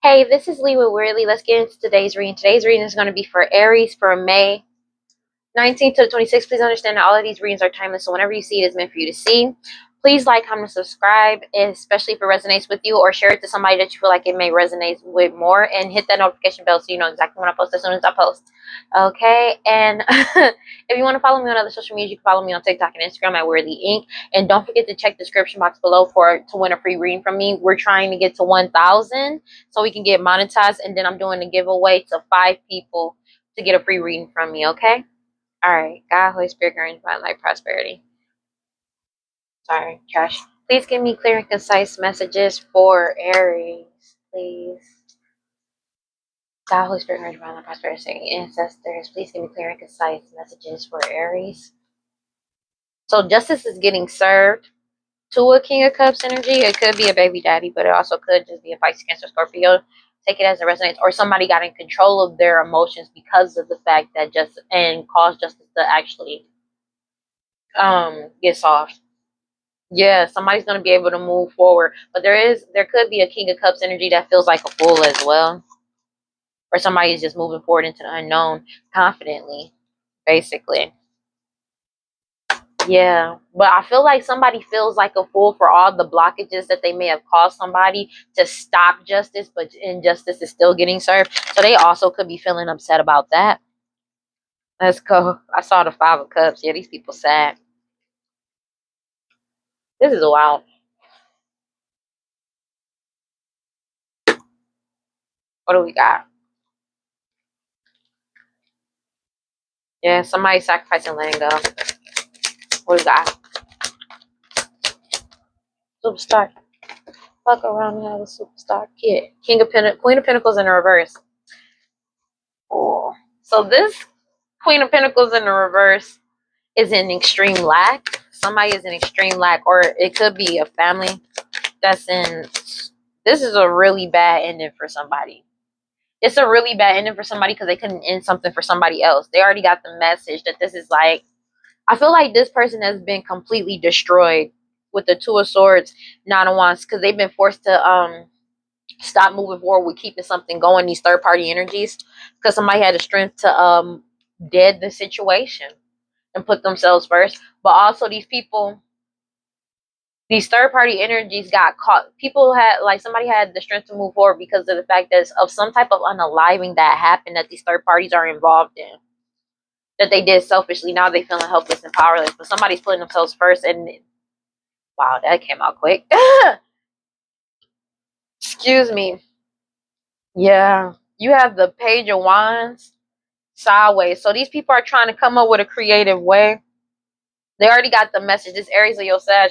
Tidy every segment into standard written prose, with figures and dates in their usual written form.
Hey, this is Lee with WeirdLee. Let's get into today's reading. Today's reading is going to be for Aries for May 19th to the 26th. Please understand that all of these readings are timeless, so whenever you see it, it's meant for you to see. Please like, comment, subscribe, especially if it resonates with you, or share it to somebody that you feel like it may resonate with more, and hit that notification bell so you know exactly when I post as soon as I post. Okay, and if you want to follow me on other social media, you can follow me on TikTok and Instagram at WeirdLee Inc. And don't forget to check the description box below to win a free reading from me. We're trying to get to 1,000 so we can get monetized, and then I'm doing a giveaway to 5 people to get a free reading from me. Okay. All right. God, Holy Spirit, guardian, divine light, prosperity. Sorry, trash. Please give me clear and concise messages for Aries, please. God, Holy Spirit, guardian, divine light, prosperity, ancestors. Please give me clear and concise messages for Aries. So justice is getting served to a King of Cups energy. It could be a baby daddy, but it also could just be a Pisces, Cancer, Scorpio. Take it as it resonates, or somebody got in control of their emotions because of the fact that and caused justice to actually get solved. Yeah, somebody's gonna be able to move forward. But there could be a King of Cups energy that feels like a fool as well. Or somebody is just moving forward into the unknown confidently, basically. Yeah. But I feel like somebody feels like a fool for all the blockages that they may have caused somebody to stop justice, but injustice is still getting served. So they also could be feeling upset about that. Let's go. I saw the 5 of Cups. Yeah, these people sad. This is wild. What do we got? Yeah, somebody sacrificing, letting go. What do we got? Superstar. Fuck around and have a superstar kid. Queen of Pentacles in the reverse. Oh. So this Queen of Pentacles in the reverse is in extreme lack. Somebody is in extreme lack, or it could be a family that's in. This is a really bad ending for somebody. It's a really bad ending for somebody because they couldn't end something for somebody else. They already got the message that this is like. I feel like this person has been completely destroyed with the 2 of Swords, 9 of Wands, because they've been forced to stop moving forward with keeping something going, these third party energies, because somebody had the strength to dead the situation and put themselves first. But also these third party energies got caught. People had, like, somebody had the strength to move forward because of the fact that of some type of unaliving that happened that these third parties are involved in, that they did selfishly. Now they feeling helpless and powerless, but somebody's putting themselves first. And wow, that came out quick. Excuse me. Yeah, you have the Page of Wands sideways. So these people are trying to come up with a creative way. They already got the message. This Aries Leo Sag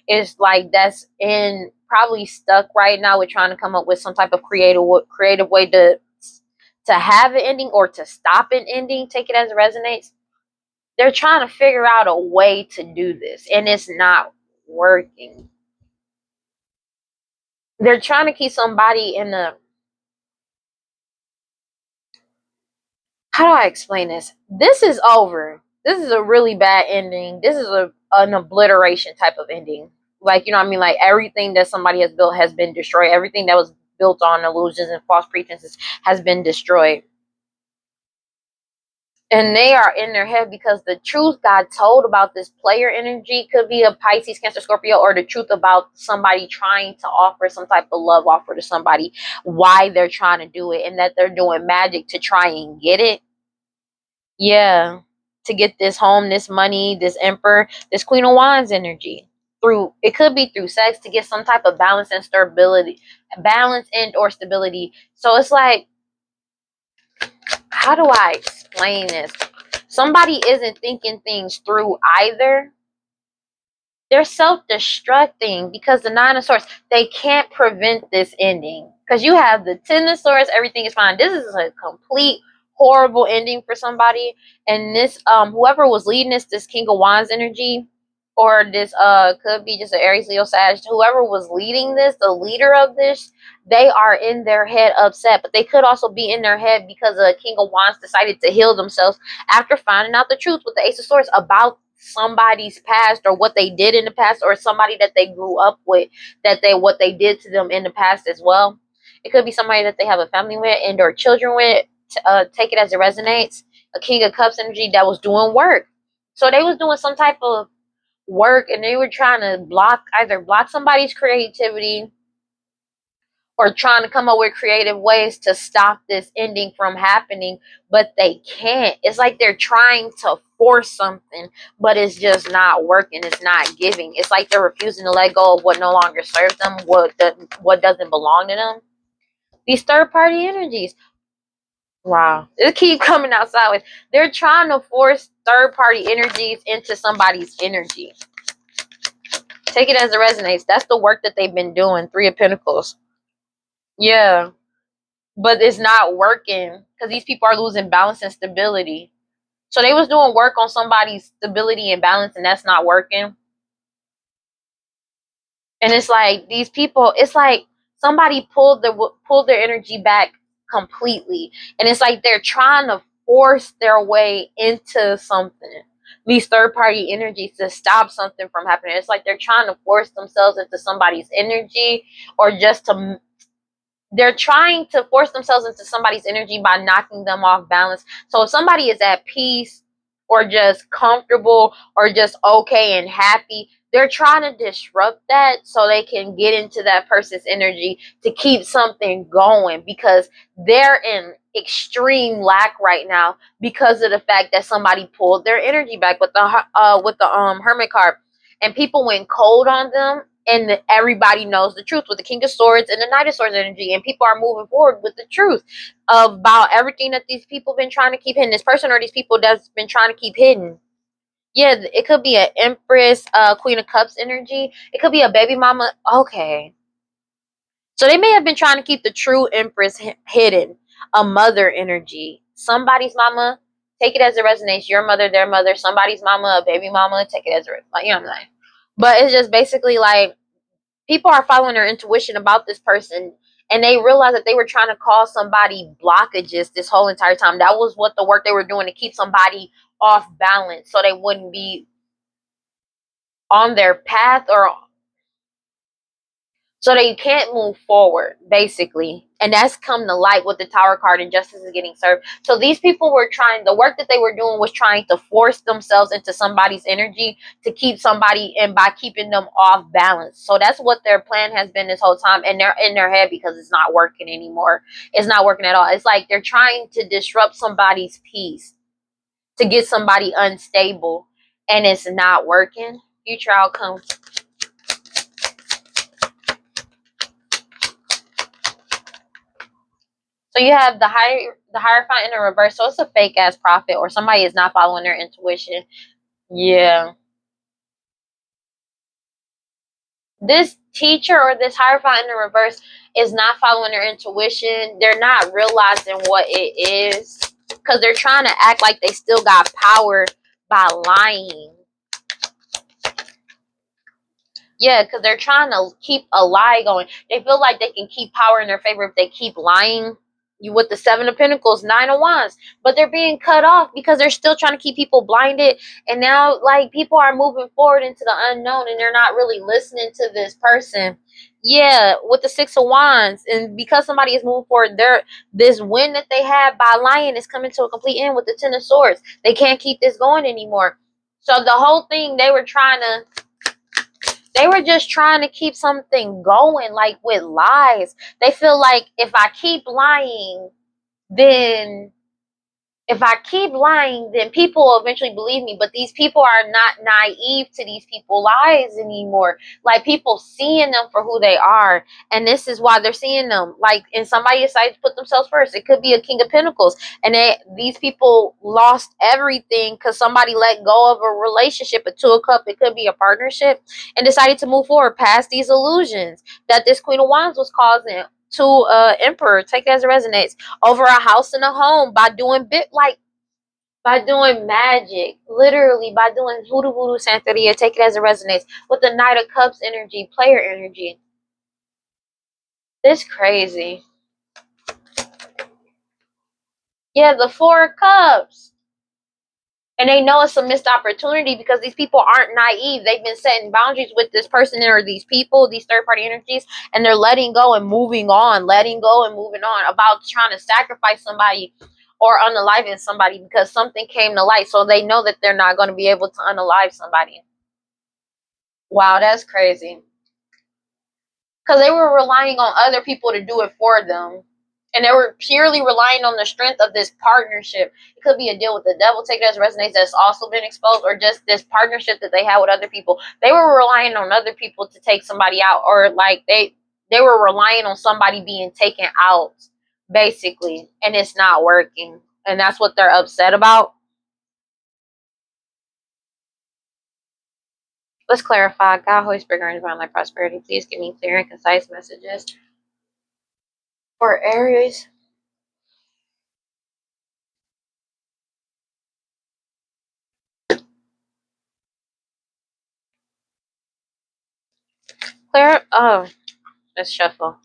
is like that's in probably stuck right now with trying to come up with some type of creative way to have an ending or to stop an ending. Take it as it resonates. They're trying to figure out a way to do this, and it's not working. They're trying to keep somebody in a, how do I explain this? This is over. This is a really bad ending. This is an obliteration type of ending. Like, you know what I mean? Like, everything that somebody has built has been destroyed. Everything that was built on illusions and false pretenses has been destroyed. And they are in their head because the truth got told about this player energy could be a Pisces, Cancer, Scorpio, or the truth about somebody trying to offer some type of love offer to somebody, why they're trying to do it, and that they're doing magic to try and get it. Yeah, to get this home, this money, this Emperor, this Queen of Wands energy. Through, it could be through sex, to get some type of balance and stability, So it's like, how do I explain this? Somebody isn't thinking things through either. They're self-destructing because the 9 of Swords, they can't prevent this ending. Because you have the 10 of Swords, everything is fine. This is a complete horrible ending for somebody. And this, whoever was leading this King of Wands energy, or this could be just an Aries, Leo, Sag, whoever was leading this, the leader of this, they are in their head upset. But they could also be in their head because the King of Wands decided to heal themselves after finding out the truth with the Ace of Swords about somebody's past, or what they did in the past, or somebody that they grew up with, what they did to them in the past as well. It could be somebody that they have a family with and or children with. Take it as it resonates. A King of Cups energy that was doing work. So they was doing some type of work and they were trying to either block somebody's creativity or trying to come up with creative ways to stop this ending from happening, but they can't. It's like they're trying to force something, but it's just not working. It's not giving. It's like they're refusing to let go of what no longer serves them, what doesn't belong to them. These third party energies. Wow. It keep coming outside with. They're trying to force third party energies into somebody's energy. Take it as it resonates. That's the work that they've been doing. Three of Pentacles. Yeah. But it's not working because these people are losing balance and stability. So they was doing work on somebody's stability and balance, and that's not working. And it's like these people, it's like somebody pulled their energy back completely, and it's like they're trying to force their way into something. These third party energies to stop something from happening. It's like they're trying to force themselves into somebody's energy, or just to they're trying to force themselves into somebody's energy by knocking them off balance. So if somebody is at peace or just comfortable or just okay and happy, they're trying to disrupt that so they can get into that person's energy to keep something going, because they're in extreme lack right now because of the fact that somebody pulled their energy back with the Hermit card, and people went cold on them, and everybody knows the truth with the King of Swords and the Knight of Swords energy, and people are moving forward with the truth about everything that these people been trying to keep hidden. This person or these people that's been trying to keep hidden. Yeah, it could be an Empress, Queen of Cups energy. It could be a baby mama. Okay. So they may have been trying to keep the true Empress hidden. A mother energy. Somebody's mama. Take it as it resonates. Your mother, their mother, somebody's mama, a baby mama. Take it as it resonates. You know what I'm saying? But it's just basically like people are following their intuition about this person, and they realize that they were trying to cause somebody blockages this whole entire time. That was what the work they were doing, to keep somebody off balance so they wouldn't be on their path, or so they can't move forward, basically. And that's come to light with the Tower card, and justice is getting served. So these people were trying, the work that they were doing was trying to force themselves into somebody's energy to keep somebody in by keeping them off balance. So that's what their plan has been this whole time, and they're in their head because it's not working anymore. It's not working at all. It's like they're trying to disrupt somebody's peace to get somebody unstable, and it's not working. Future outcome. So you have the Hierophant in the reverse. So it's a fake ass prophet, or somebody is not following their intuition. Yeah. This teacher or this Hierophant in the reverse is not following their intuition. They're not realizing what it is, because they're trying to act like they still got power by lying. Yeah, because they're trying to keep a lie going. They feel like they can keep power in their favor if they keep lying. You with the Seven of Pentacles, Nine of Wands, but they're being cut off because they're still trying to keep people blinded. And now, like, people are moving forward into the unknown, and they're not really listening to this person. Yeah, with the Six of Wands, and because somebody is moving forward, this win that they had by lying is coming to a complete end with the Ten of Swords. They can't keep this going anymore. So the whole thing they were just trying to keep something going, like with lies. They feel like if I keep lying, then then people will eventually believe me. But these people are not naive to these people's lies anymore. Like, people seeing them for who they are. And this is why they're seeing them. Like, and somebody decided to put themselves first. It could be a King of Pentacles. And these people lost everything because somebody let go of a relationship, a Two of Cups. It could be a partnership, and decided to move forward past these illusions that this Queen of Wands was causing to Emperor. Take it as it resonates. Over a house and a home by doing by doing magic, literally by doing hoodoo voodoo santeria. Take it as it resonates. With the Knight of Cups energy, player energy. This crazy. Yeah, the Four of Cups. And they know it's a missed opportunity because these people aren't naive. They've been setting boundaries with this person or these people, these third party energies, and they're letting go and moving on, letting go and moving on about trying to sacrifice somebody or unalive somebody because something came to light. So they know that they're not going to be able to unalive somebody. Wow, that's crazy. Because they were relying on other people to do it for them. And they were purely relying on the strength of this partnership. It could be a deal with the devil, take it as resonates, that's also been exposed, or just this partnership that they had with other people. They were relying on other people to take somebody out, or like they were relying on somebody being taken out, basically, and it's not working. And that's what they're upset about. Let's clarify. God, Holy Spirit, and divine life, prosperity. Please give me clear and concise messages for Aries. Clear. Oh, let's shuffle.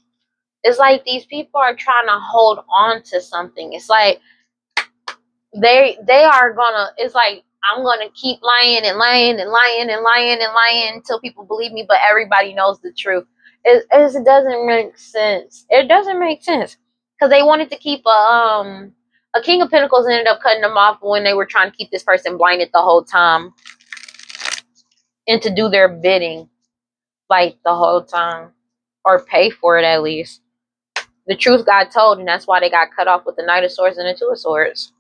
It's like these people are trying to hold on to something. It's like they are gonna. It's like I'm gonna keep lying and lying and lying and lying and lying until people believe me, but everybody knows the truth. It doesn't make sense. It doesn't make sense because they wanted to keep a King of Pentacles ended up cutting them off when they were trying to keep this person blinded the whole time and to do their bidding like the whole time or pay for it at least. The truth got told, and that's why they got cut off with the Knight of Swords and the Two of Swords.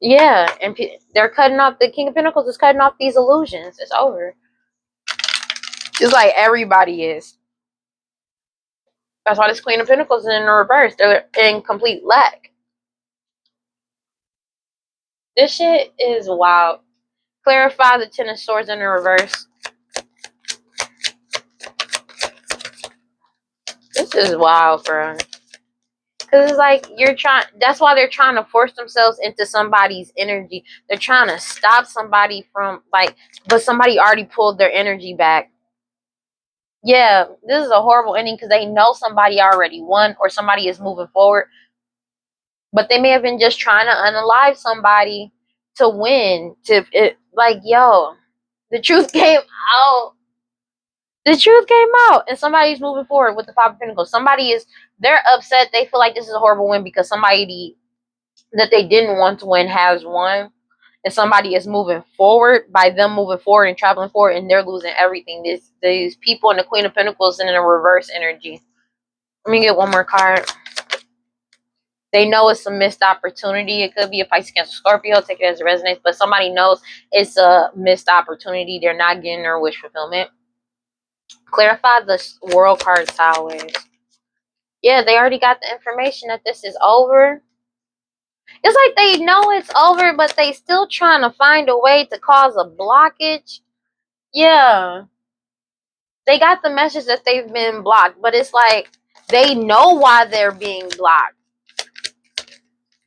Yeah, and they're cutting off. The King of Pentacles is cutting off these illusions. It's over. Just like everybody is. That's why this Queen of Pentacles is in the reverse. They're in complete lack. This shit is wild. Clarify the Ten of Swords in the reverse. This is wild, bro. Because it's like you're trying, that's why they're trying to force themselves into somebody's energy. They're trying to stop somebody from, like, but somebody already pulled their energy back. Yeah, this is a horrible ending because they know somebody already won or somebody is moving forward. But they may have been just trying to unalive somebody to win. Like, yo, the truth came out. The truth came out, and somebody's moving forward with the Five of Pentacles. They're upset. They feel like this is a horrible win because somebody that they didn't want to win has won, and somebody is moving forward by them moving forward and traveling forward, and they're losing everything. These people in the Queen of Pentacles and in a reverse energy. Let me get one more card. They know it's a missed opportunity. It could be a Pisces, Cancer, Scorpio. Take it as it resonates, but somebody knows it's a missed opportunity. They're not getting their wish fulfillment. Clarify the world card sideways. Yeah, they already got the information that this is over. It's like they know it's over, but they still trying to find a way to cause a blockage. Yeah. They got the message that they've been blocked, but it's like they know why they're being blocked.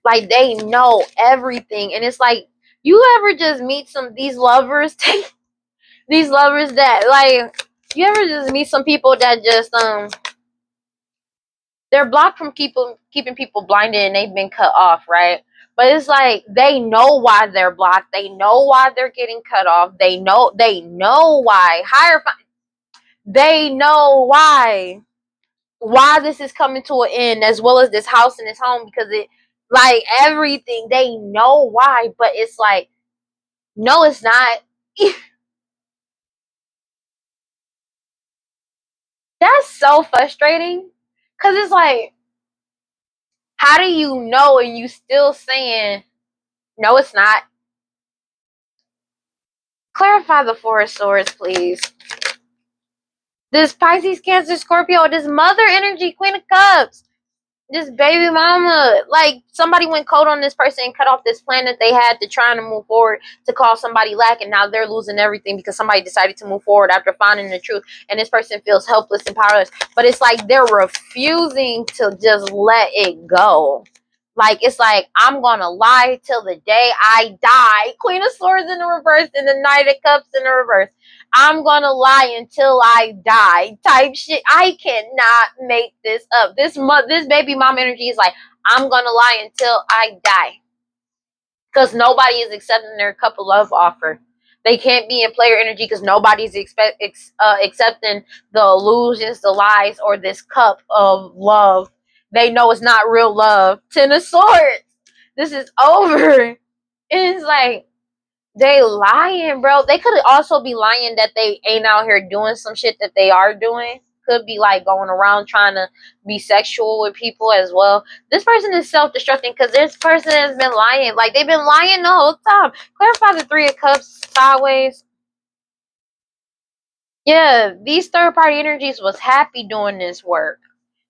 Like they know everything. And it's like, you ever just meet these lovers, these lovers that like, you ever just meet some people that just they're blocked from keeping people blinded and they've been cut off, right? But it's like they know why they're blocked. They know why they're getting cut off. They know why. They know why this is coming to an end, as well as this house and this home, because it, like, everything, they know why, but it's like, no, it's not. That's so frustrating, because it's like, how do you know and you still saying no, it's not? Clarify the Four of Swords, please. This Pisces, Cancer, Scorpio, this mother energy, Queen of Cups, this baby mama, like somebody went cold on this person and cut off this plan that they had to try to move forward to call somebody lack, and now they're losing everything because somebody decided to move forward after finding the truth, and this person feels helpless and powerless. But it's like they're refusing to just let it go. Like, it's like, I'm gonna lie till the day I die. Queen of Swords in the reverse and the Knight of Cups in the reverse. I'm gonna lie until I die type shit. I cannot make this up. This baby mom energy is like, I'm gonna lie until I die. Because nobody is accepting their cup of love offer. They can't be in player energy because nobody's accepting the illusions, the lies, or this cup of love. They know it's not real love. Ten of Swords. This is over. And it's like, they lying, bro. They could also be lying that they ain't out here doing some shit that they are doing. Could be like going around trying to be sexual with people as well. This person is self-destructing because this person has been lying. Like, they've been lying the whole time. Clarify the Three of Cups sideways. Yeah, these third-party energies was happy doing this work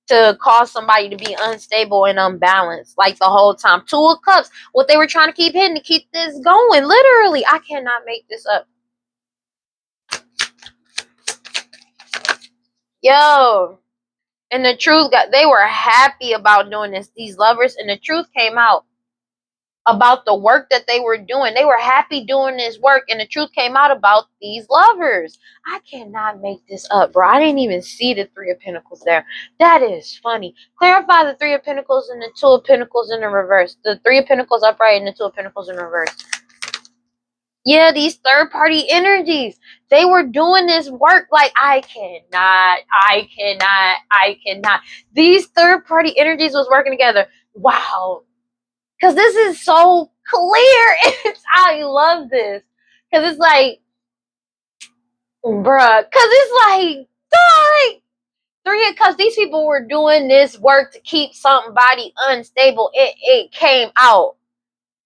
to cause somebody to be unstable and unbalanced like the whole time. Two of Cups, what they were trying to keep hidden to keep this going. Literally, I cannot make this up. Yo, and the truth they were happy about doing this, these lovers, and the truth came out about the work that they were doing. They were happy doing this work, and the truth came out about these lovers. I cannot make this up, bro. I didn't even see the Three of Pentacles there. That is funny. Clarify the Three of Pentacles and the Two of Pentacles in the reverse. The Three of Pentacles upright and the Two of Pentacles in reverse. Yeah, these third-party energies, they were doing this work. Like, I cannot. These third-party energies was working together. Wow. Because this is so clear. I love this. Because it's like, bruh. Because it's like, dog. Because these people were doing this work to keep somebody unstable. It came out.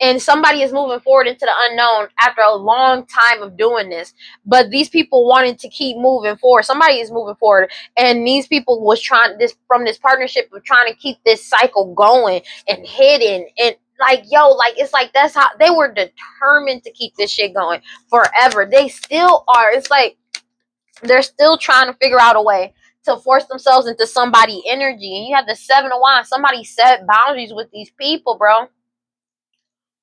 And somebody is moving forward into the unknown after a long time of doing this. But these people wanted to keep moving forward. Somebody is moving forward. And these people was trying from this partnership of trying to keep this cycle going and hidden. And like, yo, like, it's like, that's how they were determined to keep this shit going forever. They still are. It's like they're still trying to figure out a way to force themselves into somebody energy. And you have the Seven of Wands. Somebody set boundaries with these people, bro.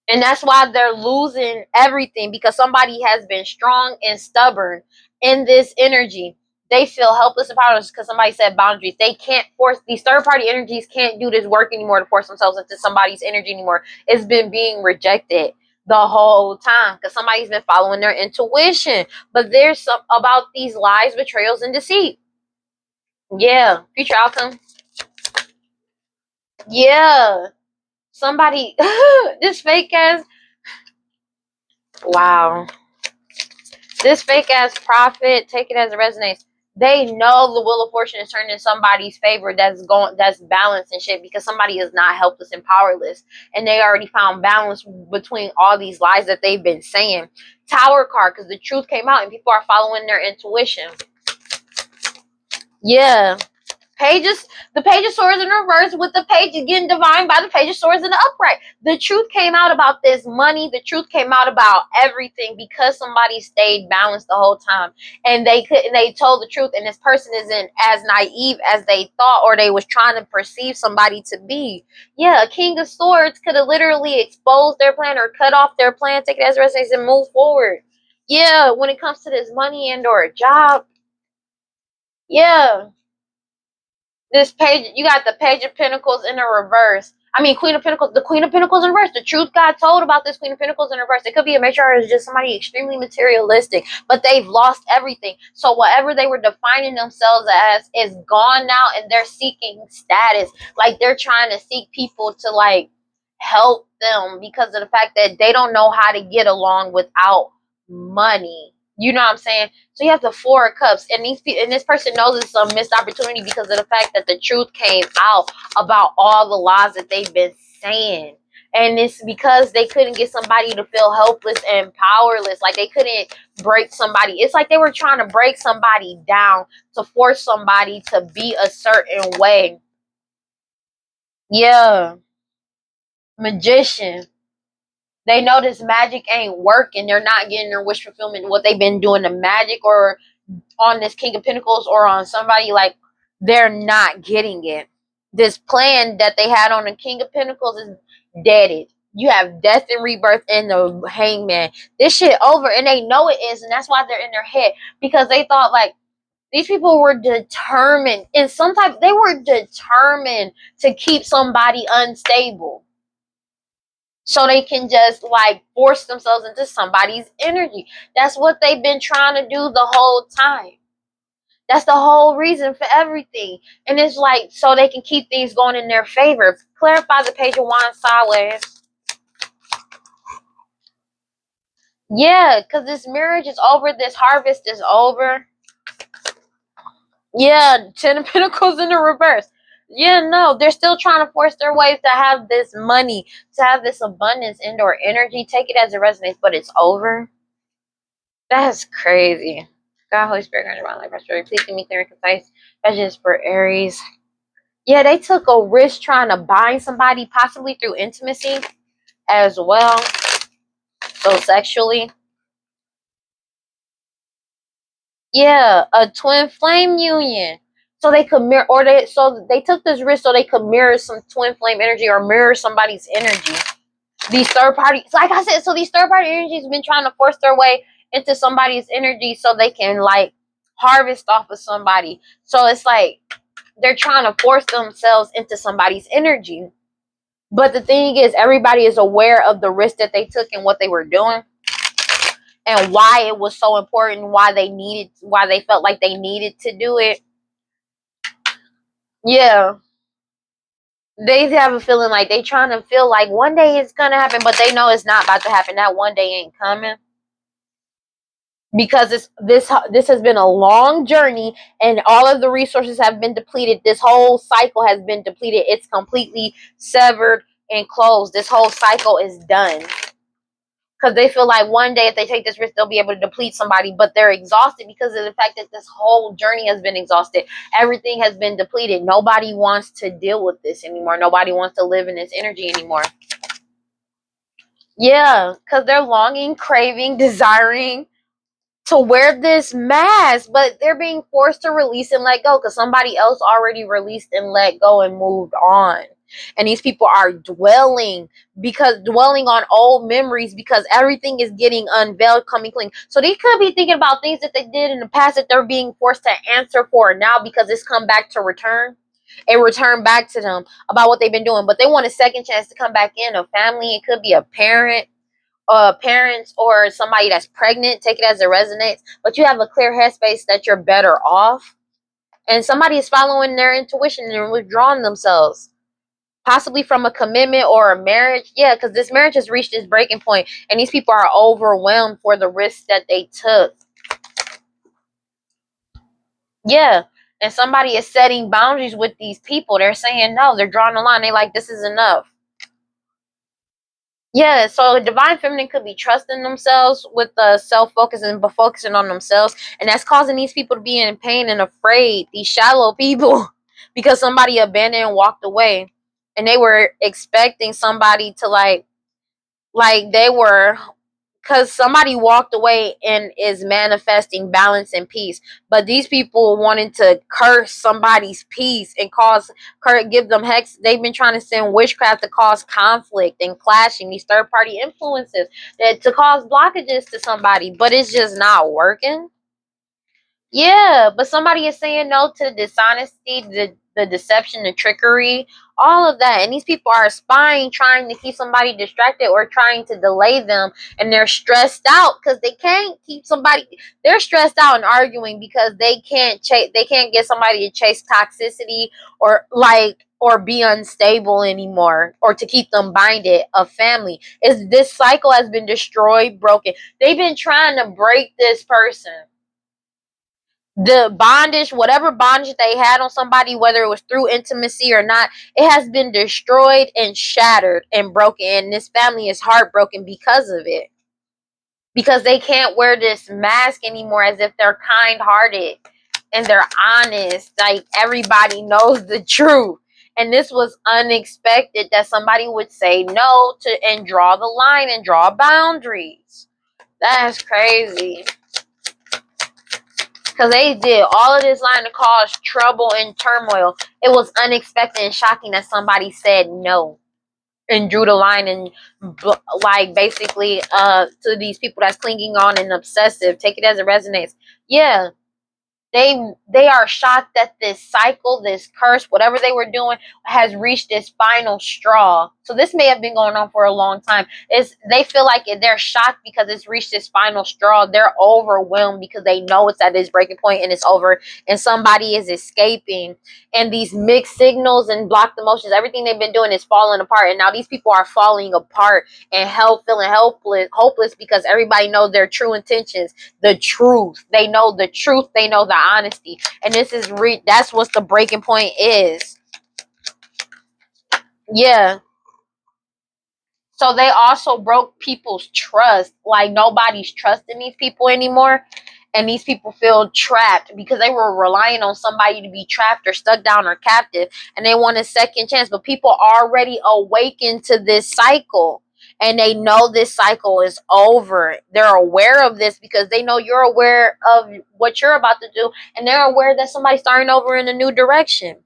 And that's why they're losing everything, because somebody has been strong and stubborn in this energy. They feel helpless and powerless because somebody set boundaries. They can't force, these third-party energies can't do this work anymore to force themselves into somebody's energy anymore. It's been being rejected the whole time because somebody's been following their intuition. But there's some about these lies, betrayals, and deceit. Yeah. Future outcome. Yeah. Somebody, this fake ass, wow. This fake ass prophet, take it as it resonates. They know the wheel of fortune is turning in somebody's favor that's balanced and shit, because somebody is not helpless and powerless. And they already found balance between all these lies that they've been saying. Tower card, because the truth came out and people are following their intuition. Yeah. The Page of Swords in reverse with the Page getting divined by the Page of Swords in the upright. The truth came out about this money. The truth came out about everything because somebody stayed balanced the whole time. And they told the truth, and this person isn't as naive as they thought or they was trying to perceive somebody to be. Yeah, a King of Swords could have literally exposed their plan or cut off their plan, take it as resonates, and move forward. Yeah, when it comes to this money and or a job. Yeah. This page, you got the Page of Pentacles in the reverse. I mean, Queen of Pentacles, the Queen of Pentacles in reverse. The truth got told about this Queen of Pentacles in reverse. It could be a matriarch, it's just somebody extremely materialistic, but they've lost everything. So whatever they were defining themselves as is gone now, and they're seeking status. Like, they're trying to seek people to like help them because of the fact that they don't know how to get along without money. You know what I'm saying? So you have the Four of Cups, and this person knows it's a missed opportunity because of the fact that the truth came out about all the lies that they've been saying. And it's because they couldn't get somebody to feel helpless and powerless. Like, they couldn't break somebody. It's like they were trying to break somebody down to force somebody to be a certain way. Yeah. Magician. They know this magic ain't working. They're not getting their wish fulfillment. What they've been doing, the magic or on this King of Pentacles or on somebody, like, they're not getting it. this plan that they had on the King of Pentacles is deaded. You have death and rebirth in the Hangman. This shit over, and they know it is, and that's why they're in their head, because they thought like these people were determined, and sometimes they were determined to keep somebody unstable, so they can just like force themselves into somebody's energy. That's what they've been trying to do the whole time. That's the whole reason for everything. And it's like, so they can keep things going in their favor. Clarify the Page of Wands sideways. Yeah, because this marriage is over. This harvest is over. Yeah, Ten of Pentacles in the reverse. Yeah, no, they're still trying to force their ways to have this money, to have this abundance, indoor energy. Take it as it resonates, but it's over. That's crazy. God, Holy Spirit, guide around life, restoration. Please give me clear and concise messages for Aries. Yeah, they took a risk trying to bind somebody, possibly through intimacy as well. So sexually. Yeah, a twin flame union. So they could mirror, or they took this risk so they could mirror some twin flame energy or mirror somebody's energy. These third parties, like I said, so these third party energies have been trying to force their way into somebody's energy so they can like harvest off of somebody. So it's like they're trying to force themselves into somebody's energy. But the thing is, everybody is aware of the risk that they took and what they were doing, and why it was so important, why they felt like they needed to do it. Yeah. They have a feeling like they trying to feel like one day it's gonna happen, but they know it's not about to happen. That one day ain't coming. Because this has been a long journey, and all of the resources have been depleted. This whole cycle has been depleted. It's completely severed and closed. This whole cycle is done. Because they feel like one day if they take this risk, they'll be able to deplete somebody, but they're exhausted because of the fact that this whole journey has been exhausted. Everything has been depleted. Nobody wants to deal with this anymore. Nobody wants to live in this energy anymore. Yeah, because they're longing, craving, desiring to wear this mask, but they're being forced to release and let go because somebody else already released and let go and moved on. And these people are dwelling on old memories, because everything is getting unveiled, coming clean. So they could be thinking about things that they did in the past that they're being forced to answer for now, because it's come back to return. It returned back to them about what they've been doing, but they want a second chance to come back in. A family, it could be a parents or somebody that's pregnant. Take it as it resonates, but you have a clear headspace that you're better off, and somebody is following their intuition and withdrawing themselves, possibly from a commitment or a marriage. Yeah, because this marriage has reached its breaking point, and these people are overwhelmed for the risks that they took. Yeah, and somebody is setting boundaries with these people. They're saying no. They're drawing a line. They like, this is enough. Yeah, so divine feminine could be trusting themselves with the self-focus and focusing on themselves. And that's causing these people to be in pain and afraid, these shallow people, because somebody abandoned and walked away. And they were expecting somebody to like they were, because somebody walked away and is manifesting balance and peace. But these people wanted to curse somebody's peace and give them hex. They've been trying to send witchcraft to cause conflict and clashing, these third-party influences to cause blockages to somebody, but it's just not working. Yeah, but somebody is saying no to the dishonesty, the deception, the trickery, all of that. And these people are spying, trying to keep somebody distracted or trying to delay them. And they're stressed out because they can't keep somebody. They're stressed out and arguing because they can't get somebody to chase toxicity or be unstable anymore, or to keep them binded. A family is this cycle has been destroyed, broken. They've been trying to break this person. The bondage, whatever bondage they had on somebody, whether it was through intimacy or not, it has been destroyed and shattered and broken. And this family is heartbroken because of it. Because they can't wear this mask anymore as if they're kind-hearted and they're honest. Like, everybody knows the truth. And this was unexpected that somebody would say no to and draw the line and draw boundaries. That's crazy. Because they did all of this lying to cause trouble and turmoil. It was unexpected and shocking that somebody said no and drew the line and like basically to these people that's clinging on and obsessive. Take it as it resonates. Yeah, they are shocked that this cycle, this curse, whatever they were doing, has reached its final straw. So this may have been going on for a long time. They feel like they're shocked because it's reached its final straw. They're overwhelmed because they know it's at this breaking point and it's over, and somebody is escaping. And these mixed signals and blocked emotions, everything they've been doing is falling apart. And now these people are falling apart and feeling hopeless because everybody knows their true intentions, the truth. They know the truth. They know the honesty. And this is that's what the breaking point is. Yeah. So they also broke people's trust. Like nobody's trusting these people anymore. And these people feel trapped because they were relying on somebody to be trapped or stuck down or captive. And they want a second chance. But people already awakened to this cycle. And they know this cycle is over. They're aware of this because they know you're aware of what you're about to do. And they're aware that somebody's starting over in a new direction.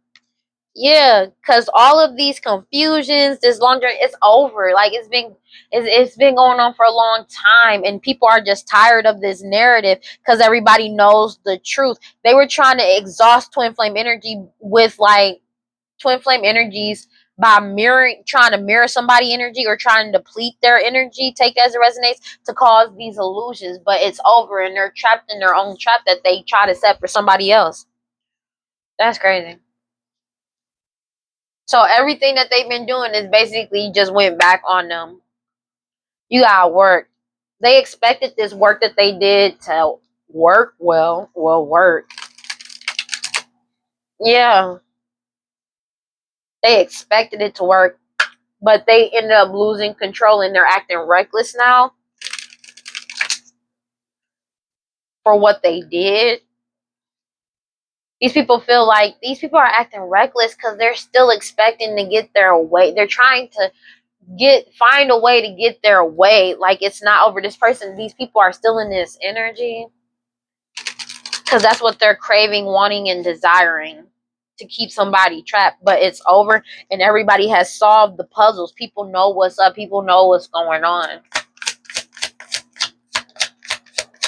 Yeah, because all of these confusions, this long journey, it's over. Like it's been going on for a long time, and people are just tired of this narrative because everybody knows the truth. They were trying to exhaust twin flame energy with like twin flame energies by trying to mirror somebody energy or trying to deplete their energy. Take it as it resonates to cause these illusions, but it's over, and they're trapped in their own trap that they try to set for somebody else. That's crazy. So everything that they've been doing is basically just went back on them. You gotta work. They expected this work that they did to work work. Yeah. They expected it to work, but they ended up losing control and they're acting reckless now for what they did. These people feel like these people are acting reckless because they're still expecting to get their way. They're trying to find a way to get their way. Like it's not over. These people are still in this energy because that's what they're craving, wanting, and desiring, to keep somebody trapped. But it's over, and everybody has solved the puzzles. People know what's up. People know what's going on.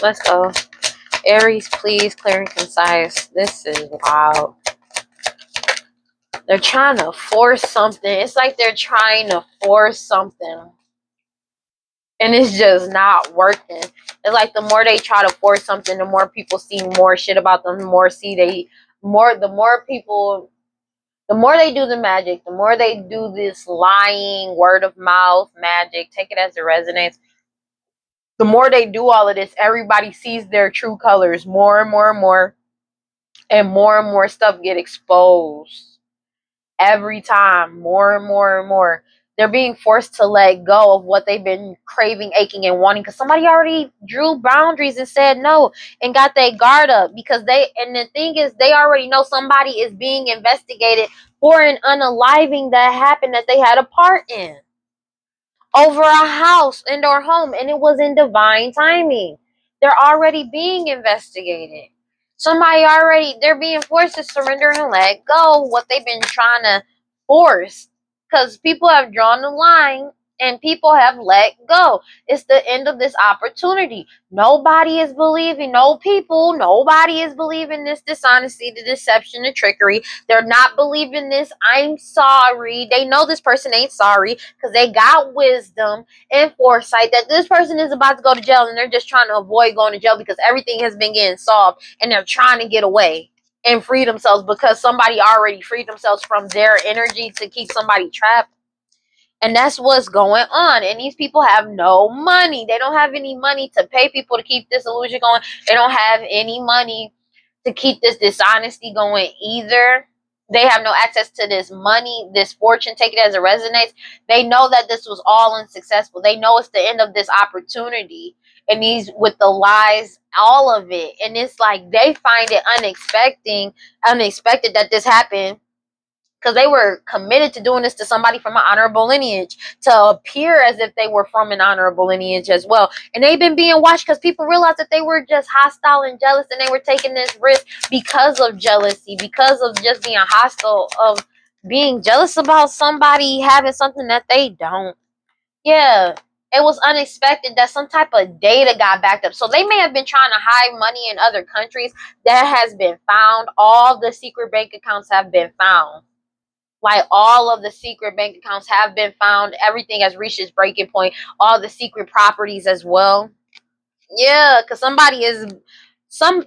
Let's go. Aries, please, clear and concise. This is wild. They're trying to force something. It's like they're trying to force something, and it's just not working. It's like the more they try to force something, the more people see more shit about them. The more the more they do the magic, the more they do this lying word of mouth magic. Take it as it resonates. The more they do all of this, everybody sees their true colors more and more and more, and more stuff get exposed every time, more and more and more. They're being forced to let go of what they've been craving, aching, and wanting because somebody already drew boundaries and said no and got their guard up because and the thing is, they already know somebody is being investigated for an unaliving that happened that they had a part in over a house and or home, and it was in divine timing. They're already being investigated. They're being forced to surrender and let go what they've been trying to force, because people have drawn the line and people have let go. It's the end of this opportunity. Nobody is believing, nobody is believing this dishonesty, the deception, the trickery. They're not believing this I'm sorry. They know this person ain't sorry because they got wisdom and foresight that this person is about to go to jail, and they're just trying to avoid going to jail because everything has been getting solved, and they're trying to get away and free themselves because somebody already freed themselves from their energy to keep somebody trapped. And that's what's going on. And these people have no money. They don't have any money to pay people to keep this illusion going. They don't have any money to keep this dishonesty going either. They have no access to this money, this fortune. Take it as it resonates. They know that this was all unsuccessful. They know it's the end of this opportunity. And these, with the lies, all of it. And it's like they find it unexpected that this happened. because they were committed to doing this to somebody from an honorable lineage, to appear as if they were from an honorable lineage as well. And they've been being watched because people realized that they were just hostile and jealous, and they were taking this risk because of jealousy, because of just being hostile, of being jealous about somebody having something that they don't. Yeah, it was unexpected that some type of data got backed up. So they may have been trying to hide money in other countries. That has been found. All the secret bank accounts have been found. Like, all of the secret bank accounts have been found. Everything has reached its breaking point. All the secret properties as well. Yeah, because somebody is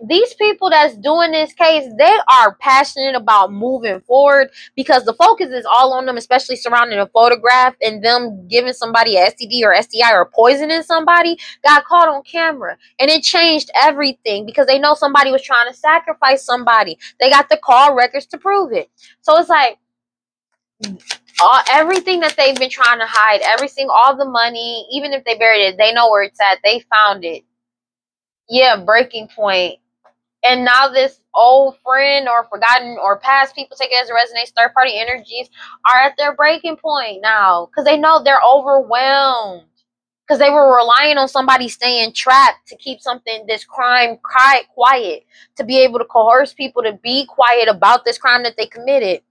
these people that's doing this case, they are passionate about moving forward, because the focus is all on them, especially surrounding a photograph and them giving somebody a STD or STI or poisoning somebody, got caught on camera. And it changed everything because they know somebody was trying to sacrifice somebody. They got the call records to prove it. So it's like, everything that they've been trying to hide, all the money, even if they buried it, they know where it's at. They found it. Yeah, breaking point. And now this old friend or forgotten or past people taking it as a resonates, third party energies are at their breaking point now, because they know they're overwhelmed, because they were relying on somebody staying trapped to keep this crime quiet, to be able to coerce people to be quiet about this crime that they committed.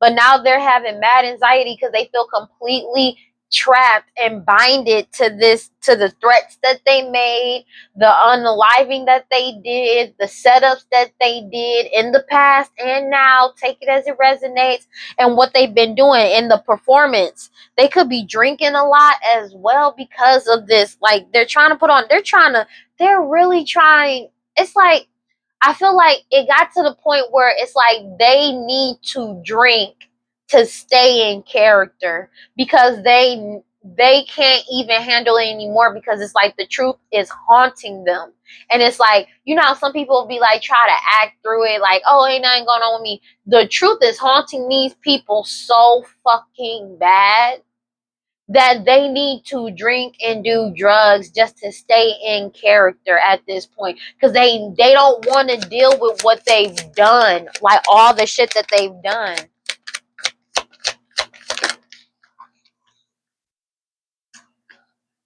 But now they're having mad anxiety because they feel completely trapped and binded to the threats that they made, the unaliving that they did, the setups that they did in the past and now. Take it as it resonates. And what they've been doing in the performance. They could be drinking a lot as well because of this. Like, they're really trying. It's like, I feel like it got to the point where it's like they need to drink to stay in character, because they can't even handle it anymore, because it's like the truth is haunting them. And it's like, how some people will be like, try to act through it, like, oh, ain't nothing going on with me. The truth is haunting these people so fucking bad that they need to drink and do drugs just to stay in character at this point, because they don't want to deal with what they've done, like all the shit that they've done.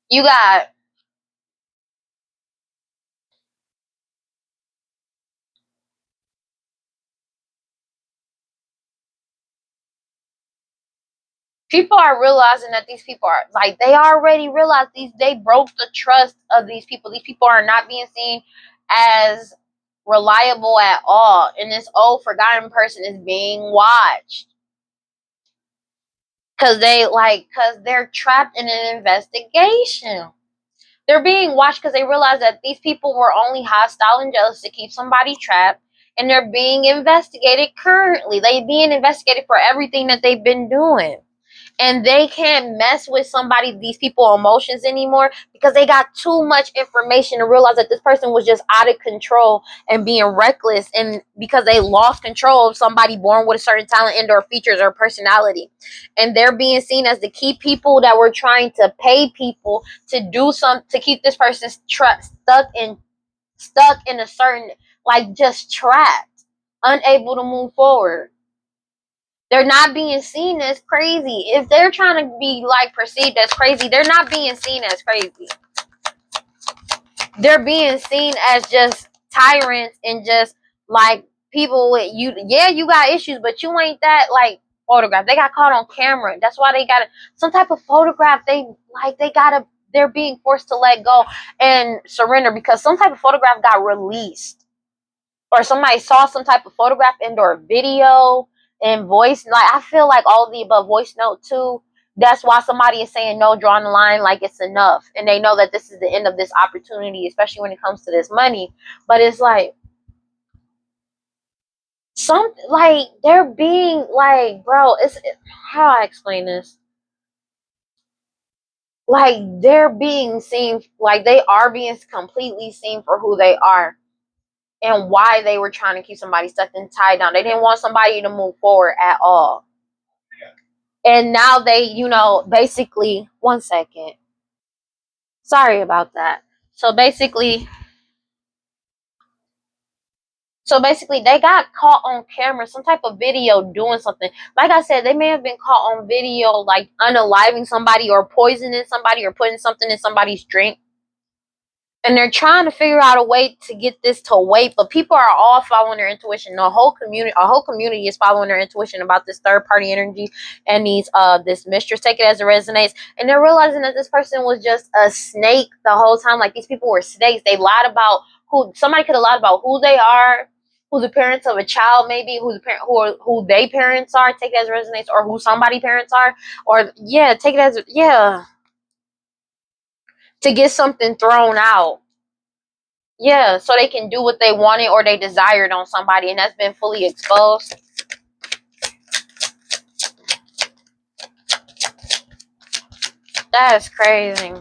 You got people are realizing that these people are like, they already realized they broke the trust of these people. These people are not being seen as reliable at all, and this old forgotten person is being watched because they're trapped in an investigation. They're being watched because they realize that these people were only hostile and jealous to keep somebody trapped, and they're being investigated currently. They're being investigated for everything that they've been doing. And they can't mess with these people's emotions anymore, because they got too much information to realize that this person was just out of control and being reckless, and because they lost control of somebody born with a certain talent and or features or personality. And they're being seen as the key people that were trying to pay people to do to keep this person stuck in a certain, like, just trapped, unable to move forward. They're not being seen as crazy. If they're trying to be like perceived as crazy, they're not being seen as crazy. They're being seen as just tyrants and just like people with you. Yeah, you got issues, but you ain't that like photograph. They got caught on camera. That's why they got some type of photograph. They're being forced to let go and surrender because some type of photograph got released, or somebody saw some type of photograph and or video and voice. Like, I feel like all of the above, voice note too. That's why somebody is saying no, drawing the line, like it's enough, and they know that this is the end of this opportunity, especially when it comes to this money. But it's like they're being like, bro, how I explain this. Like, they're being seen, like they are being completely seen for who they are and why they were trying to keep somebody stuck and tied down. They didn't want somebody to move forward at all. And now they, basically, one second. Sorry about that. So basically, So basically, they got caught on camera, some type of video doing something. Like I said, they may have been caught on video, like unaliving somebody or poisoning somebody or putting something in somebody's drink. And they're trying to figure out a way to get this to wait, but people are all following their intuition. The whole community, our whole community is following their intuition about this third party energy and these this mistress. Take it as it resonates, and they're realizing that this person was just a snake the whole time. Like these people were snakes. They lied about who somebody could have lied about who they are, who the parents of a child maybe, who the parent who they parents are. Take it as it resonates, or who somebody parents are, or yeah, take it as yeah, to get something thrown out. Yeah, so they can do what they wanted or they desired on somebody, and that's been fully exposed. That is crazy.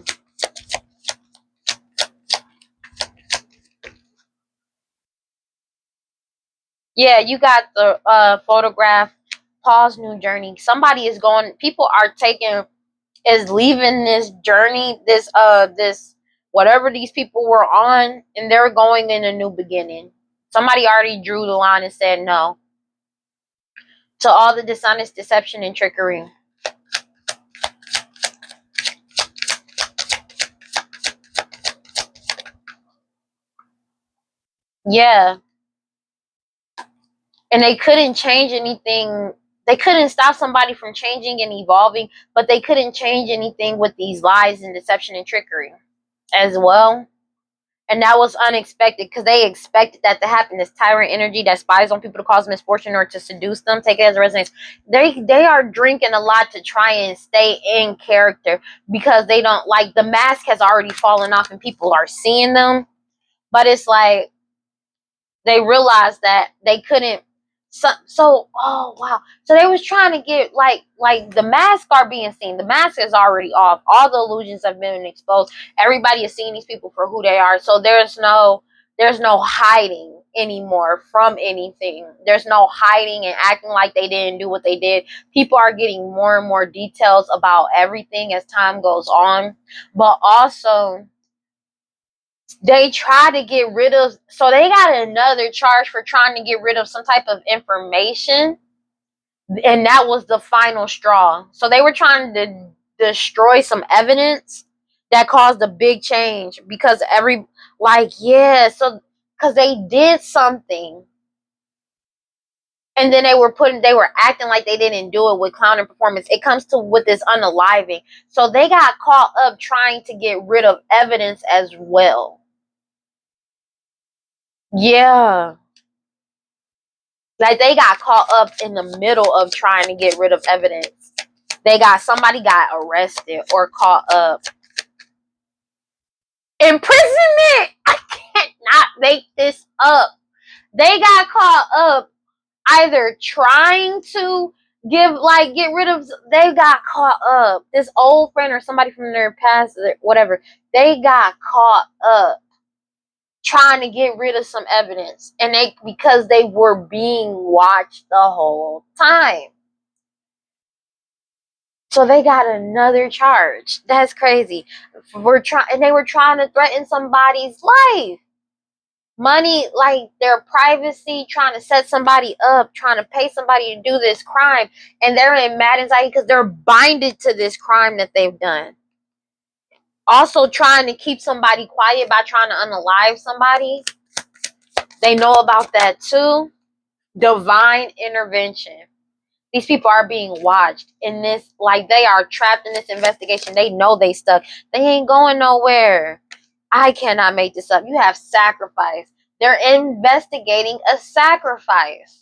Yeah, you got the photograph. Paul's new journey. Somebody is going. People are taking is leaving this journey. This whatever these people were on, and they're going in a new beginning. Somebody already drew the line and said no to all the dishonest deception and trickery. Yeah. And they couldn't change anything. They couldn't stop somebody from changing and evolving, but they couldn't change anything with these lies and deception and trickery as well. And that was unexpected because they expected that to happen. This tyrant energy that spies on people to cause misfortune or to seduce them, take it as a resonance. They are drinking a lot to try and stay in character because they don't like the mask has already fallen off and people are seeing them. But it's like they realized that they couldn't. So oh wow, so they was trying to get like the masks are being seen. The mask is already off. All the illusions have been exposed. Everybody is seeing these people for who they are. So there's no hiding anymore from anything. There's no hiding and acting like they didn't do what they did. People are getting more and more details about everything as time goes on, but also they try to get rid of, so they got another charge for trying to get rid of some type of information, and that was the final straw. So they were trying to destroy some evidence that caused a big change because so because they did something and then they were acting like they didn't do it with clown and performance. It comes to with this unaliving, so they got caught up trying to get rid of evidence as well. Yeah. Like they got caught up in the middle of trying to get rid of evidence. Somebody got arrested or caught up. Imprisonment! I cannot make this up. They got caught up either trying to get rid of, they got caught up. This old friend or somebody from their past, whatever, they got caught up trying to get rid of some evidence, and because they were being watched the whole time. So they got another charge. That's crazy. They were trying to threaten somebody's life, money, like their privacy, trying to set somebody up, trying to pay somebody to do this crime, and they're in mad anxiety because they're binded to this crime that they've done. Also trying to keep somebody quiet by trying to unalive somebody. They know about that too. Divine intervention. These people are being watched in this, like they are trapped in this investigation. They know they stuck. They ain't going nowhere. I cannot make this up. You have sacrifice. They're investigating a sacrifice.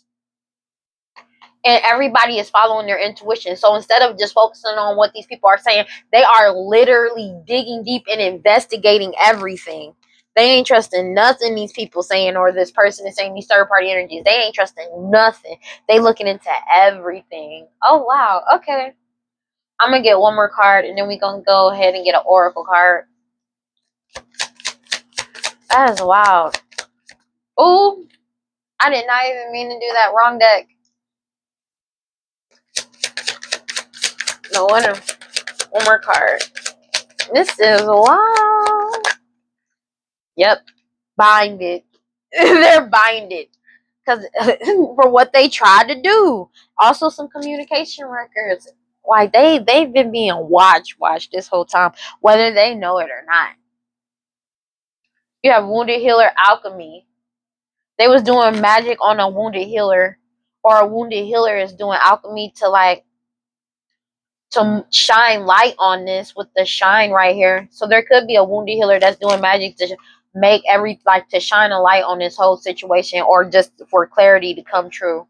And everybody is following their intuition. So instead of just focusing on what these people are saying, they are literally digging deep and investigating everything. They ain't trusting nothing these people saying, or this person is saying, these third party energies. They ain't trusting nothing. They looking into everything. Oh wow, okay. I'm gonna get one more card and then we gonna go ahead and get an oracle card. That is wild. Ooh, I did not even mean to do that. Wrong deck. No wonder. One more card. This is wild. Yep. Binded. They're binded. because for what they tried to do. Also, some communication records. Like they've been being watched this whole time, whether they know it or not. You have wounded healer alchemy. They was doing magic on a wounded healer, or a wounded healer is doing alchemy to to shine light on this with the shine right here. So there could be a wounded healer that's doing magic to make to shine a light on this whole situation, or just for clarity to come true.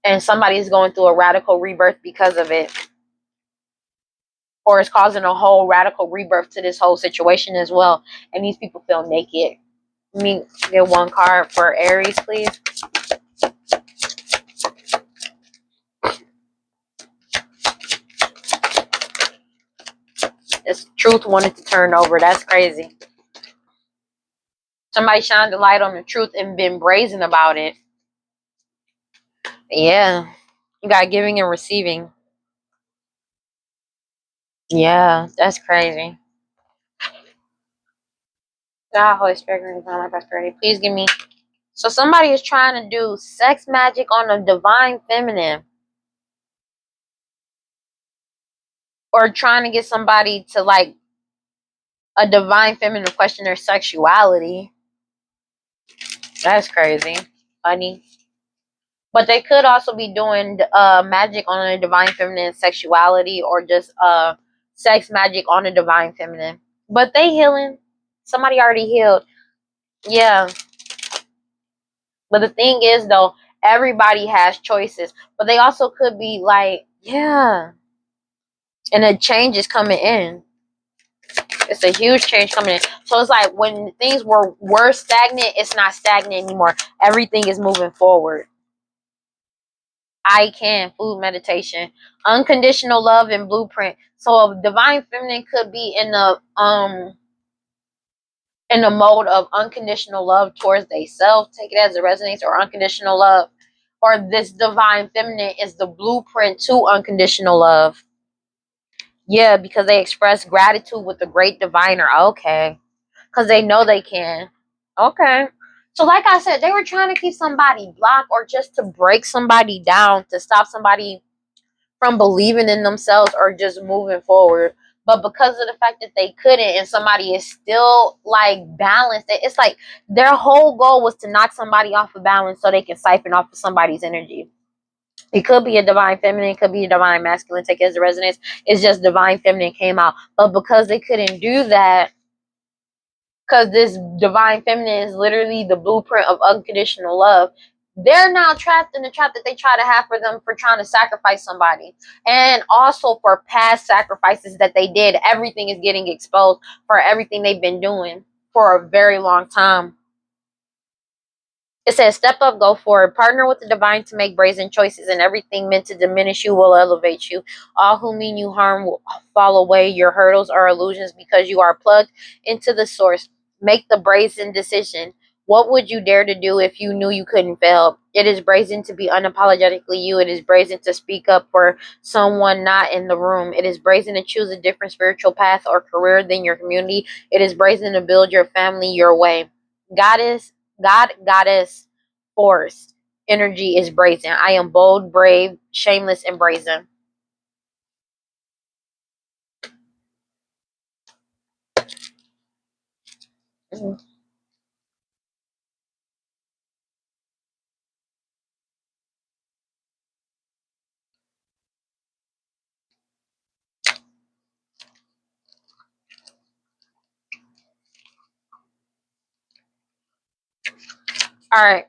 And somebody is going through a radical rebirth because of it, or it's causing a whole radical rebirth to this whole situation as well. And these people feel naked. Let me get one card for Aries, please. This truth wanted to turn over. That's crazy. Somebody shined the light on the truth and been brazen about it. Yeah. You got giving and receiving. Yeah, that's crazy. God, Holy Spirit, grant me my prosperity. Please give me. So somebody is trying to do sex magic on the divine feminine, or trying to get somebody to a divine feminine question their sexuality. That's crazy, funny. But they could also be doing magic on a divine feminine sexuality, or just sex magic on a divine feminine. But they healing. Somebody already healed. Yeah. But the thing is, though, everybody has choices. But they also could be yeah. And a change is coming in. It's a huge change coming in. So it's like when things were stagnant, it's not stagnant anymore. Everything is moving forward. I can food meditation, unconditional love and blueprint. So a divine feminine could be in the mode of unconditional love towards themselves. Take it as it resonates, or unconditional love. Or this divine feminine is the blueprint to unconditional love. Yeah, because they express gratitude with the great diviner. Okay. Because they know they can. Okay. So like I said, they were trying to keep somebody blocked, or just to break somebody down, to stop somebody from believing in themselves or just moving forward. But because of the fact that they couldn't, and somebody is still balanced, it's like their whole goal was to knock somebody off of balance so they can siphon off of somebody's energy. It could be a divine feminine, it could be a divine masculine. Take it as a resonance. It's just divine feminine came out. But because they couldn't do that, because this divine feminine is literally the blueprint of unconditional love, they're now trapped in the trap that they try to have for them for trying to sacrifice somebody. And also for past sacrifices that they did. Everything is getting exposed for everything they've been doing for a very long time. It says, step up, go forward, partner with the divine to make brazen choices, and everything meant to diminish you will elevate you. All who mean you harm will fall away. Your hurdles are illusions because you are plugged into the source. Make the brazen decision. What would you dare to do if you knew you couldn't fail? It is brazen to be unapologetically you. It is brazen to speak up for someone not in the room. It is brazen to choose a different spiritual path or career than your community. It is brazen to build your family your way. Goddess, force, energy is brazen. I am bold, brave, shameless, and brazen. Mm-hmm. All right.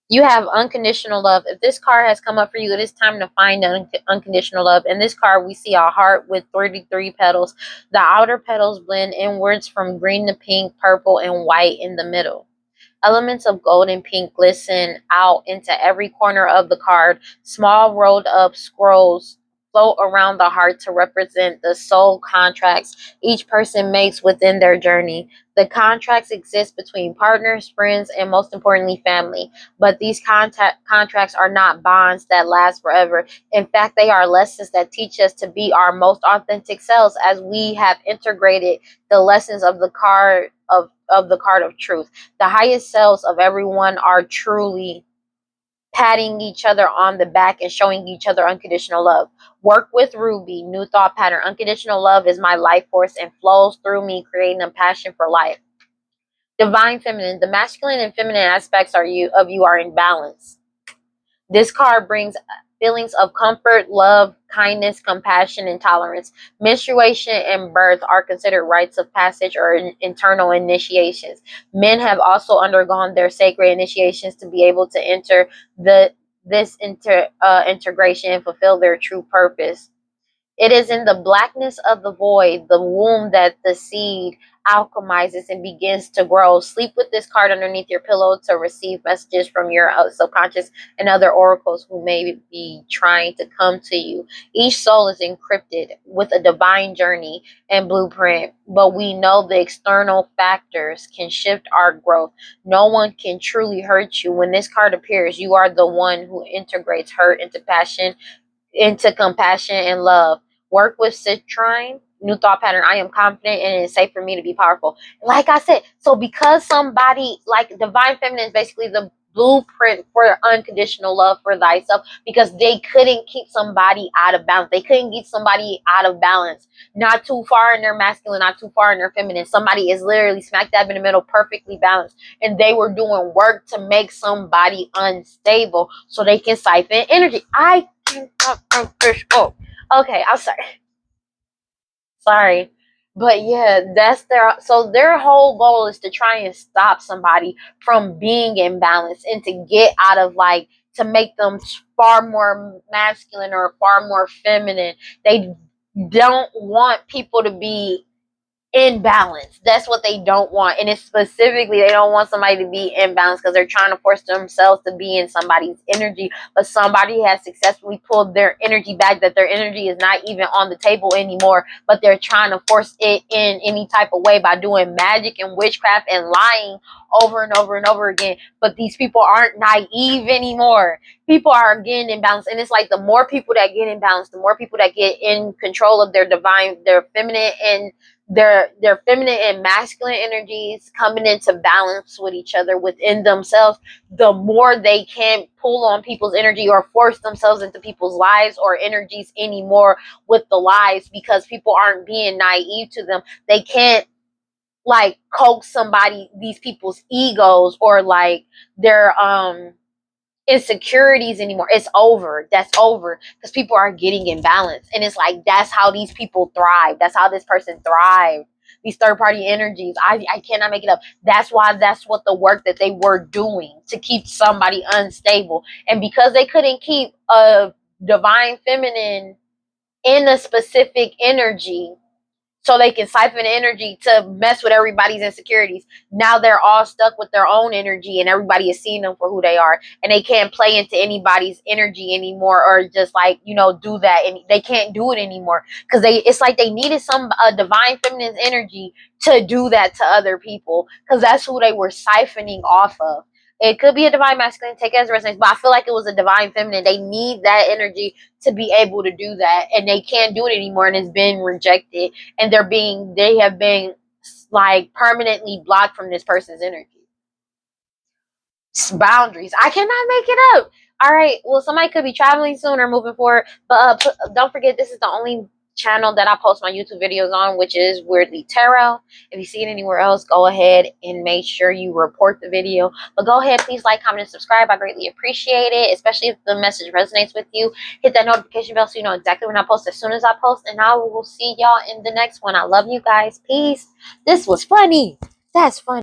You have unconditional love. If this card has come up for you, it is time to find unconditional love. In this card, we see a heart with 33 petals. The outer petals blend inwards from green to pink, purple, and white in the middle. Elements of gold and pink glisten out into every corner of the card. Small rolled up scrolls float around the heart to represent the soul contracts each person makes within their journey. The contracts exist between partners, friends, and most importantly, family. But these contracts are not bonds that last forever. In fact, they are lessons that teach us to be our most authentic selves as we have integrated the lessons of the card of truth. The highest selves of everyone are truly patting each other on the back and showing each other unconditional love. Work with Ruby, new thought pattern. Unconditional love is my life force and flows through me, creating a passion for life. Divine feminine. The masculine and feminine aspects of you are in balance. This card brings feelings of comfort, love, kindness, compassion, and tolerance. Menstruation and birth are considered rites of passage or internal initiations. Men have also undergone their sacred initiations to be able to enter this integration and fulfill their true purpose. It is in the blackness of the void, the womb, that the seed alchemizes and begins to grow. Sleep with this card underneath your pillow to receive messages from your subconscious and other oracles who may be trying to come to you. Each soul is encrypted with a divine journey and blueprint, but we know the external factors can shift our growth. No one can truly hurt you. When this card appears, you are the one who integrates hurt into compassion and love. Work with citrine, new thought pattern. I am confident and it is safe for me to be powerful. Like I said, so because somebody, like divine feminine is basically the blueprint for unconditional love for thyself, because they couldn't keep somebody out of balance. They couldn't get somebody out of balance. Not too far in their masculine, not too far in their feminine. Somebody is literally smack dab in the middle, perfectly balanced. And they were doing work to make somebody unstable so they can siphon energy. I oh, okay, I'm sorry, but yeah, that's their whole goal is to try and stop somebody from being in balance and to get out of, like, to make them far more masculine or far more feminine. They don't want people to be in balance. That's what they don't want. And it's specifically, they don't want somebody to be in balance because they're trying to force themselves to be in somebody's energy, but somebody has successfully pulled their energy back, that their energy is not even on the table anymore, but they're trying to force it in any type of way by doing magic and witchcraft and lying over and over and over again. But these people aren't naive anymore. People are getting in balance, and it's like the more people that get in balance, the more people that get in control of their divine, their feminine and their feminine and masculine energies coming into balance with each other within themselves, the more they can't pull on people's energy or force themselves into people's lives or energies anymore with the lies, because people aren't being naive to them. They can't, like, coax these people's egos or like their insecurities anymore. It's over. That's over, because people are getting in balance, and it's like that's how these people thrive. That's how this person thrived. These third party energies, I cannot make it up. That's what the work that they were doing to keep somebody unstable. And because they couldn't keep a divine feminine in a specific energy, so they can siphon energy to mess with everybody's insecurities. Now they're all stuck with their own energy, and everybody is seeing them for who they are, and they can't play into anybody's energy anymore, or just, like, do that, and they can't do it anymore because it's like they needed a divine feminine's energy to do that to other people, because that's who they were siphoning off of. It could be a divine masculine, take it as resonance, but I feel like it was a divine feminine. They need that energy to be able to do that, and they can't do it anymore, and it's been rejected, and they have been, like, permanently blocked from this person's energy. Boundaries. I cannot make it up. All right. Well, somebody could be traveling soon or moving forward, but don't forget, this is the only channel that I post my YouTube videos on, which is WeirdLee Tarot. If you see it anywhere else, go ahead and make sure you report the video. But go ahead, please like, comment, and subscribe. I greatly appreciate it, especially if the message resonates with you. Hit that notification bell so you know exactly when I post as soon as I post, and I will see y'all in the next one. I love you guys. Peace. This was funny. That's funny.